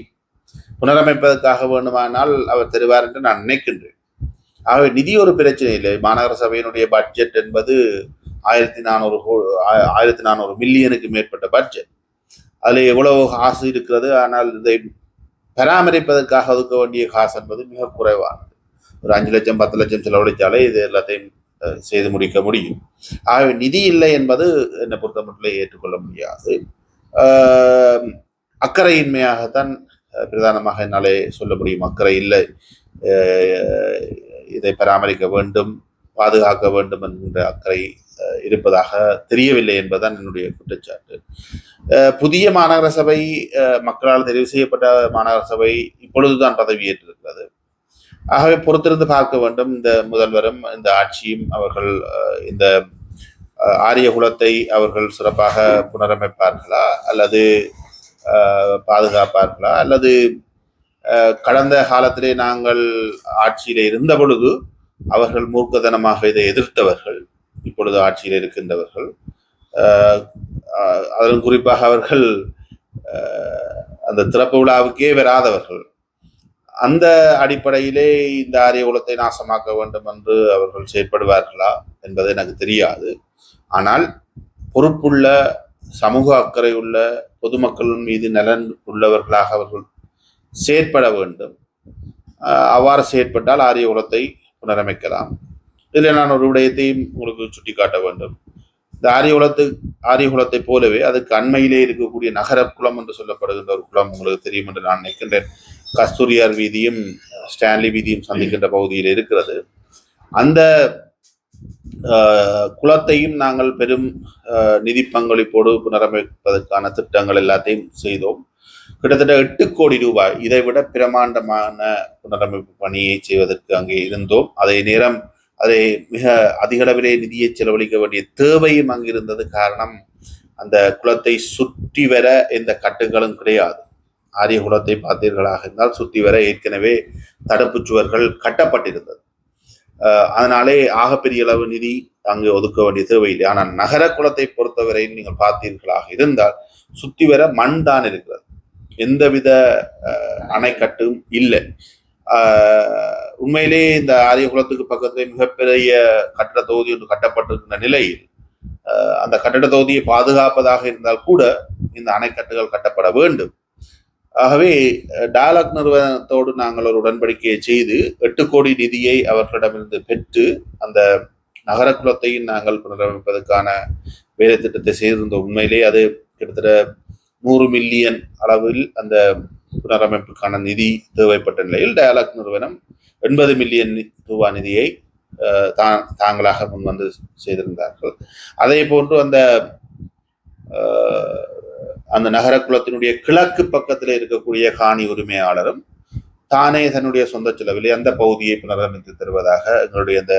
புனரமைப்பதற்காக வேண்டுமானால் அவர் தருவார் என்று நான் நினைக்கின்றேன். ஆகவே நிதி ஒரு பிரச்சனை இல்லை. மாநகர சபையினுடைய பட்ஜெட் என்பது 1400 மில்லியனுக்கு மேற்பட்ட பட்ஜெட். அதில் எவ்வளவு காசு இருக்கிறது. ஆனால் இதை பராமரிப்பதற்காக ஒதுக்க வேண்டிய காசு என்பது மிக குறைவானது. ஒரு 5 லட்சம் 10 லட்சம் செலவழித்தாலே இது எல்லாத்தையும் செய்து முடிக்க முடியும். ஆகவே நிதி இல்லை என்பது என்னை பொறுத்தமட்டில் ஏற்றுக்கொள்ள முடியாது. அக்கறையின்மையாகத்தான் பிரதானமாக என்னாலே சொல்ல முடியும். அக்கறை இல்லை, இதை பராமரிக்க வேண்டும், பாதுகாக்க வேண்டும் என்கின்ற அக்கறை இருப்பதாக தெரியவில்லை என்பதுதான் என்னுடைய குற்றச்சாட்டு. புதிய மாநகர சபை, மக்களால் தெரிவு செய்யப்பட்ட மாநகர சபை இப்பொழுதுதான் பதவியேற்றிருக்கிறது. ஆகவே பொறுத்திருந்து பார்க்க வேண்டும். இந்த முதல்வரும் இந்த ஆட்சியும் அவர்கள் இந்த ஆரியகுலத்தை அவர்கள் சிறப்பாக புனரமைப்பார்களா, அல்லது பாதுகாப்பார்களா, அல்லது கடந்த காலத்திலே நாங்கள் ஆட்சியிலே இருந்த பொழுது அவர்கள் மூர்க்கத்தனமாக இதை எதிர்த்தவர்கள் இப்பொழுது ஆட்சியில் இருக்கின்றவர்கள். அதன் குறிப்பாக அவர்கள் அந்த திறப்பு விழாவுக்கே வராதவர்கள். அந்த அடிப்படையிலே இந்த ஆரியகுலத்தை நாசமாக்க வேண்டும் என்று அவர்கள் செயற்படுவார்களா என்பது எனக்கு தெரியாது. ஆனால் பொறுப்புள்ள, சமூக அக்கறை உள்ள, பொதுமக்களின் மீது நலன் உள்ளவர்களாக அவர்கள் செயற்பட வேண்டும். அவ்வாறு செயற்பட்டால் ஆரியகுலத்தை புனரமைக்கலாம். இதில் நான் ஒரு விடயத்தையும் உங்களுக்கு சுட்டிக்காட்ட வேண்டும். இந்த இந்த ஆரியகுலத்தை போலவே அதுக்கு அண்மையிலே இருக்கக்கூடிய நகர குளம் என்று சொல்லப்படுகின்ற ஒரு குளம் உங்களுக்கு தெரியும் என்று நான் நினைக்கின்றேன். கஸ்தூரியார் வீதியும் ஸ்டான்லி வீதியும் சந்திக்கின்ற பகுதியில் இருக்கிறது. அந்த குளத்தையும் நாங்கள் பெரும் நிதி பங்களிப்போடு புனரமைப்பதற்கான திட்டங்கள் எல்லாத்தையும் செய்தோம். கிட்டத்தட்ட 8 கோடி ரூபாய், இதை விட பிரமாண்டமான புனரமைப்பு பணியை செய்வதற்கு அங்கே இருந்தோம். அதே நேரம் அதை மிக அதிக அளவிலே நிதியை செலவழிக்க வேண்டிய தேவையும் அங்கிருந்தது. காரணம், அந்த குளத்தை சுற்றி வர எந்த கட்டுகளும் கிடையாது. ஆரிய குளத்தை பார்த்தீர்களாக இருந்தால் சுற்றி வர ஏற்கனவே தடுப்பு சுவர்கள் கட்டப்பட்டிருந்தது. அதனாலே ஆகப்பெரிய அளவு நிதி அங்கு ஒதுக்க வேண்டிய தேவையில்லை. ஆனால் நகர குளத்தை பொறுத்தவரையில் நீங்கள் பார்த்தீர்களாக இருந்தால் சுற்றி வர மண் தான் இருக்கிறது, எந்தவித அணைக்கட்டும் இல்லை. உண்மையிலே இந்த ஆரிய குளத்துக்கு பக்கத்தில் மிகப்பெரிய கட்டட தொகுதி ஒன்று கட்டப்பட்டிருக்கின்ற நிலையில் அந்த கட்டட தொகுதியை பாதுகாப்பதாக இருந்தால் கூட இந்த அணைக்கட்டுகள் கட்டப்பட வேண்டும். ஆகவே டயலாக் நிறுவனத்தோடு நாங்கள் ஒரு உடன்படிக்கையை செய்து 8 கோடி நிதியை அவர்களிடமிருந்து பெற்று அந்த நகர குளத்தையும் நாங்கள் புனரமைப்பதற்கான வேலை திட்டத்தை செய்திருந்தோம். உண்மையிலே அது கிட்டத்தட்ட 100 மில்லியன் அளவில் அந்த புனரமைப்புக்கான நிதி தேவைப்பட்ட நிலையில் டயலாக் நிறுவனம் 80 மில்லியன் ரூபாய் நிதியை தாங்களாக முன்வந்து செய்திருந்தார்கள். அதே போன்று அந்த நகர குளத்தினுடைய கிழக்கு பக்கத்தில் இருக்கக்கூடிய காணி உரிமையாளரும் தானே தன்னுடைய சொந்த செலவிலே அந்த பகுதியை புனரமைத்து தருவதாக எங்களுடைய அந்த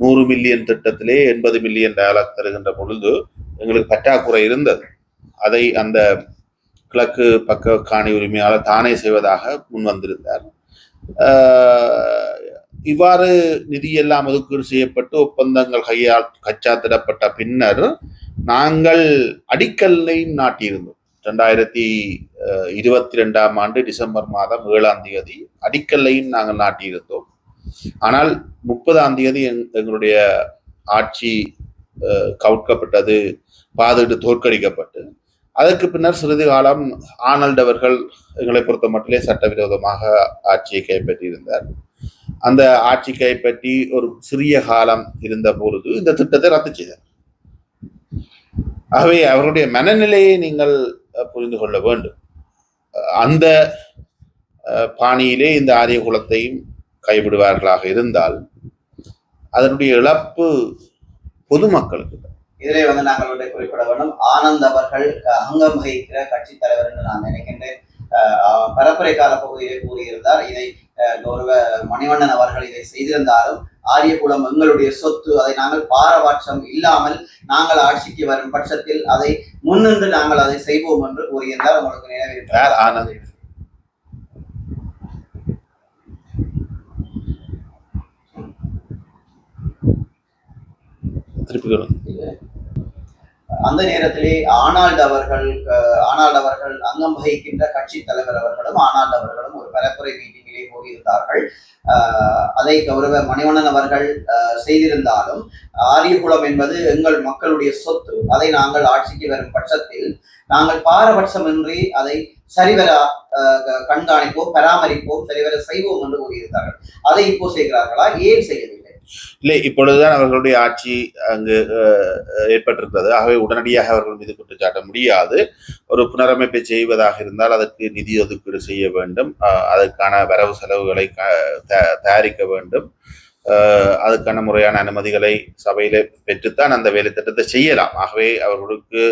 100 மில்லியன் திட்டத்திலே 80 மில்லியன் டயலாக் தருகின்ற பொழுது எங்களுக்கு பற்றாக்குறை இருந்தது. அதை அந்த கிழக்கு பக்க காணி உரிமையாளர் தானே செய்வதாக முன்வந்திருந்தார். இவ்வாறு நிதியெல்லாம் ஒதுக்கீடு செய்யப்பட்டு ஒப்பந்தங்கள் கைச்சாத்திடப்பட்ட பின்னர் நாங்கள் அடிக்கல்லையும் நாட்டியிருந்தோம். 2022ஆம் ஆண்டு டிசம்பர் மாதம் 7ஆம் தேதி அடிக்கல்லையும் நாங்கள் நாட்டியிருந்தோம். ஆனால் 30ஆம் தேதி எங்களுடைய ஆட்சி கவுட்கப்பட்டது, பாதிட்டு தோற்கடிக்கப்பட்டு அதற்கு பின்னர் சிறிது காலம் ஆனல்ட் அவர்கள் எங்களை பொறுத்த மட்டிலே சட்டவிரோதமாக ஆட்சியை கைப்பற்றியிருந்தார். அந்த ஆட்சி கைப்பற்றி ஒரு சிறிய காலம் இருந்த பொழுது இந்த திட்டத்தை ரத்து செய்தார். ஆகவே அவருடைய மனநிலையை நீங்கள் புரிந்து கொள்ள வேண்டும். அந்த பாணியிலே இந்த ஆரிய குலத்தையும் கைவிடுவார்களாக இருந்தால் அதனுடைய இழப்பு பொதுமக்களுக்கு. இதிலே நாங்கள் குறிப்பிட வேண்டும், ஆனந்த் அவர்கள் அங்கம் வகிக்கிற கட்சி தலைவர் என்று நான் நினைக்கின்றேன். பரப்புரை கால பகுதியிலே கூறியிருந்தார். இதை கௌரவ மணிவண்ணன் அவர்கள் இதை செய்திருந்தாலும் ஆரியகுலம் எங்களுடைய சொத்து, அதை நாங்கள் பாரபட்சம் இல்லாமல் நாங்கள் ஆட்சிக்கு வரும் பட்சத்தில் அதை முன்னின்று நாங்கள் அதை செய்வோம் என்று கூறியிருந்தார். உங்களுக்கு நினைவிருக்கிறார் ஆனந்த் அந்த நேரத்திலே ஆனால்ட் அவர்கள் அங்கம் வகிக்கின்ற கட்சி தலைவர் அவர்களும் ஆனால்ட் அவர்களும் ஒரு பரப்புரை மீட்டிங்கிலே கூறியிருந்தார்கள். அதை கௌரவ மணிவண்ணன் அவர்கள் செய்திருந்தாலும் ஆரியகுலம் என்பது எங்கள் மக்களுடைய சொத்து, அதை நாங்கள் ஆட்சிக்கு வரும் பட்சத்தில் நாங்கள் பாரபட்சமின்றி அதை சரிவர கண்காணிப்போம், பராமரிப்போம், சரிவர செய்வோம் என்று கூறியிருந்தார்கள். அதை இப்போ செய்கிறார்களா? ஏன் செய்யவில்லை? இல்லை, இப்பொழுதுதான் அவர்களுடைய ஆட்சி அங்கு ஏற்பட்டிருக்கிறது. ஆகவே உடனடியாக அவர்கள் மீது குற்றச்சாட்ட முடியாது. ஒரு புனரமைப்பை செய்வதாக இருந்தால் அதற்கு நிதி ஒதுக்கீடு செய்ய வேண்டும், அதற்கான வரவு செலவுகளை தயாரிக்க வேண்டும், அதுக்கான முறையான அனுமதிகளை சபையில பெற்றுத்தான் அந்த வேலை திட்டத்தை செய்யலாம். ஆகவே அவர்களுக்கு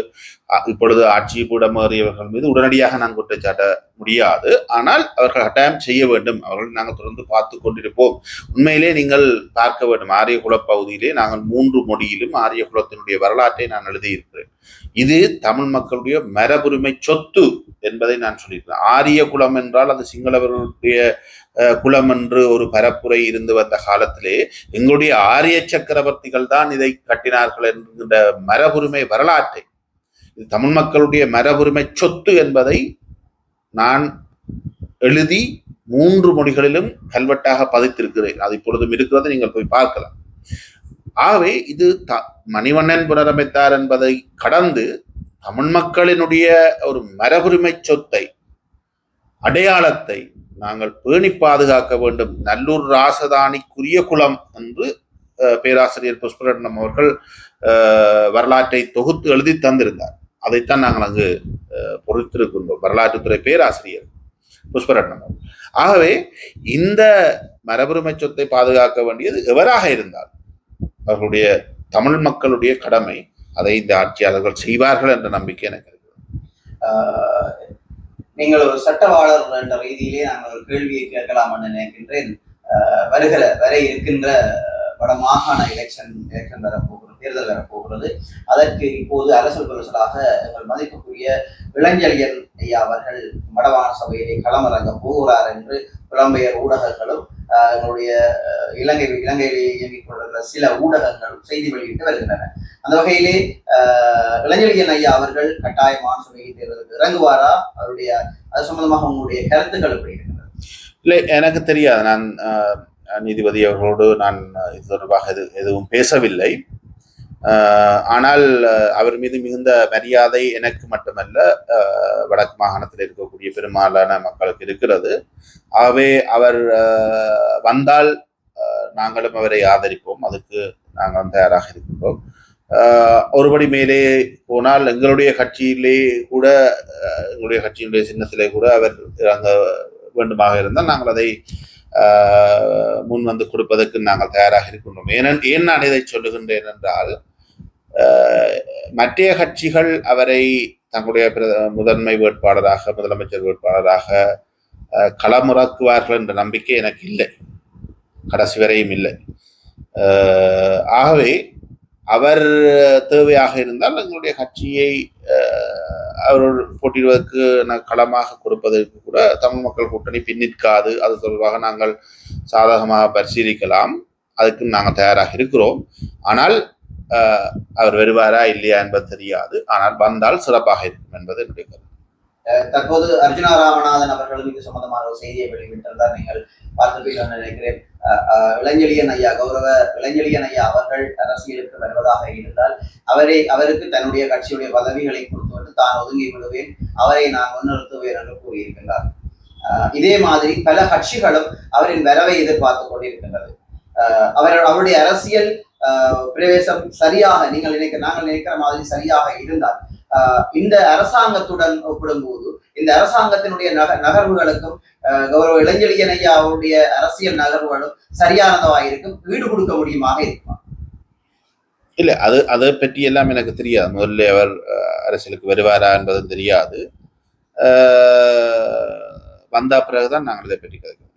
இப்பொழுது ஆட்சி கூடமேறியவர்கள் மீது உடனடியாக நான் குற்றச்சாட்ட முடியாது. ஆனால் அவர்கள் கட்டாயம் செய்ய வேண்டும். அவர்கள் நாங்கள் தொடர்ந்து பார்த்து கொண்டிருப்போம். உண்மையிலே நீங்கள் பார்க்க வேண்டும், ஆரியகுல பகுதியிலே நாங்கள் 3 மொழியிலும் ஆரியகுலத்தினுடைய வரலாற்றை நான் எழுதியிருக்கிறேன். இது தமிழ் மக்களுடைய மரபுரிமை சொத்து என்பதை நான் சொல்லியிருக்கிறேன். ஆரிய குலம் என்றால் அது சிங்களவர்களுடைய குலம் என்று ஒரு பரப்புரை இருந்து வந்த காலத்திலே எங்களுடைய ஆரிய சக்கரவர்த்திகள் தான் இதை கட்டினார்கள் என்கின்ற மரபுரிமை வரலாற்றை, இது தமிழ் மக்களுடைய மரபுரிமை சொத்து என்பதை நான் எழுதி 3 மொழிகளிலும் கல்வெட்டாக பதித்திருக்கிறேன். அது இப்பொழுதும் இருக்கிறது, நீங்கள் போய் பார்க்கலாம். ஆகவே இது மணிவண்ணன் புனரமைத்தார் என்பதை கடந்து தமிழ் மக்களினுடைய ஒரு மரபுரிமை சொத்தை, அடையாளத்தை நாங்கள் பேணி பாதுகாக்க வேண்டும். நல்லூர் ராசதானிக்குரிய குலம் என்று பேராசிரியர் புஷ்பரட்னம் அவர்கள் வரலாற்றை தொகுத்து எழுதி தந்திருந்தார். அதைத்தான் நாங்கள் அங்கு பொறுத்திருக்கின்றோம். வரலாற்றுத்துறை பேராசிரியர் புஷ்பரட்னம். ஆகவே இந்த மரபுரிமை சொத்தை பாதுகாக்க வேண்டியது எவராக இருந்தால் அவர்களுடைய தமிழ் மக்களுடைய கடமை. அதை இந்த ஆட்சியாளர்கள் செய்வார்கள் என்ற நம்பிக்கை எனக்கு இருக்கு. நீங்கள் ஒரு சட்டவாளர் என்ற ரீதியிலே நாங்கள் ஒரு கேள்வியை கேட்கலாம் என்று நினைக்கின்றேன். வர இருக்கின்ற வட மாகாண எலெக்ஷன் வரப்போகிறது, தேர்தல் வரப்போகிறது. அதற்கு இப்போது அரசியல் பரிசலாக எங்கள் மதிப்புக்குரிய இளஞ்செழியன் ஐயா அவர்கள் வடமாகாண சபையிலே களமிறங்க போகிறார் என்று புலம்பெயர் ஊடகங்களும் எங்களுடைய இலங்கையிலே இயங்கிக் கொண்டிருக்கிற சில ஊடகங்களும் செய்தி வெளியிட்டு வருகின்றன. அந்த வகையிலே இளஞ்செழியன் ஐயா அவர்கள் கட்டாயமான சபையை தேர்தலுக்கு இறங்குவாரா? அவருடைய அது சம்பந்தமாக உங்களுடைய கருத்துக்கள் எப்படி இருக்கிறது? இல்லை, எனக்கு தெரியாது. நான் நீதிபதி அவர்களோடு நான் இது தொடர்பாக எதுவும் பேசவில்லை. ஆனால் அவர் மீது மிகுந்த மரியாதை எனக்கு மட்டுமல்ல, வடக்கு மாகாணத்தில் இருக்கக்கூடிய பெரும்பாலான மக்களுக்கு இருக்கிறது. ஆகவே அவர் வந்தால் நாங்களும் அவரை ஆதரிப்போம். அதுக்கு நாங்கள் தயாராக இருக்கின்றோம். ஒருபடி மேலே போனால் எங்களுடைய கட்சியிலே கூட, எங்களுடைய கட்சியினுடைய சின்னத்திலே கூட அவர் அங்க வேண்டுமாக இருந்தால் நாங்கள் அதை முன் வந்து கொடுப்பதற்கு நாங்கள் தயாராக இருக்கின்றோம். ஏன் நான் இதை சொல்லுகின்றேன் என்றால், மற்ற கட்சிகள் அவரை தங்களுடைய முதன்மை வேட்பாளராக, முதலமைச்சர் வேட்பாளராக களமிறக்குவார்கள் என்ற நம்பிக்கை எனக்கு இல்லை, கடைசி வரையும் இல்லை. ஆகவே அவர் தேவையாக இருந்தால் எங்களுடைய கட்சியை அவரோடு போட்டியிடுவதற்கு களமாக கொடுப்பதற்கு கூட தமிழ் மக்கள் கூட்டணி பின்னிற்காது. அது தொடர்பாக நாங்கள் சாதகமாக பரிசீலிக்கலாம். அதுக்கு நாங்கள் தயாராக இருக்கிறோம். ஆனால் அவர் வருவாரா இல்லையா என்பது தெரியாது. ஆனால் வந்தால் சிறப்பாக இருக்கும் என்பது என்னுடைய கருத்து. தற்போது அர்ஜுனா ராமநாதன் அவர்களும் இது சம்பந்தமான ஒரு செய்தியை வெளியிட்டிருந்தார். நீங்கள் பார்த்திருப்பீர்கள் நினைக்கிறேன். இளஞ்செழியன் ஐயா, கௌரவ இளஞ்செழியன் ஐயா அவர்கள் அரசியலுக்கு வருவதாக இருந்தால் அவருக்கு தன்னுடைய கட்சியுடைய பதவிகளை கொடுத்துவிட்டு தான் ஒதுங்கி விடுவேன், அவரை நான் முன்னிறுத்துவேன் என்று கூறியிருக்கின்றார். இதே மாதிரி பல கட்சிகளும் அவரின் வரவை எதிர்பார்த்து கொண்டிருக்கின்றது. அவருடைய அரசியல் பிரவேசம் சரியாக நாங்கள் நினைக்கிற மாதிரி சரியாக இருந்தால் இந்த அரசாங்கத்துடன் ஒப்பிடும்போது இந்த அரசாங்கத்தினுடைய நகர்வுகளுக்கும் கௌரவ இளஞ்செழியன் ஐயா அவருடைய அரசியல் நகர்வுகளும் சரியானதாக இருக்கும், ஈடு கொடுக்க முடியுமாக இருக்குமா? இல்லை, அதை பற்றி எல்லாம் எனக்கு தெரியாது. முதல்ல அவர் அரசியலுக்கு வருவாரா என்பதும் தெரியாது. வந்த பிறகுதான் நாங்கள் இதை பற்றி கதைக்கிறோம்.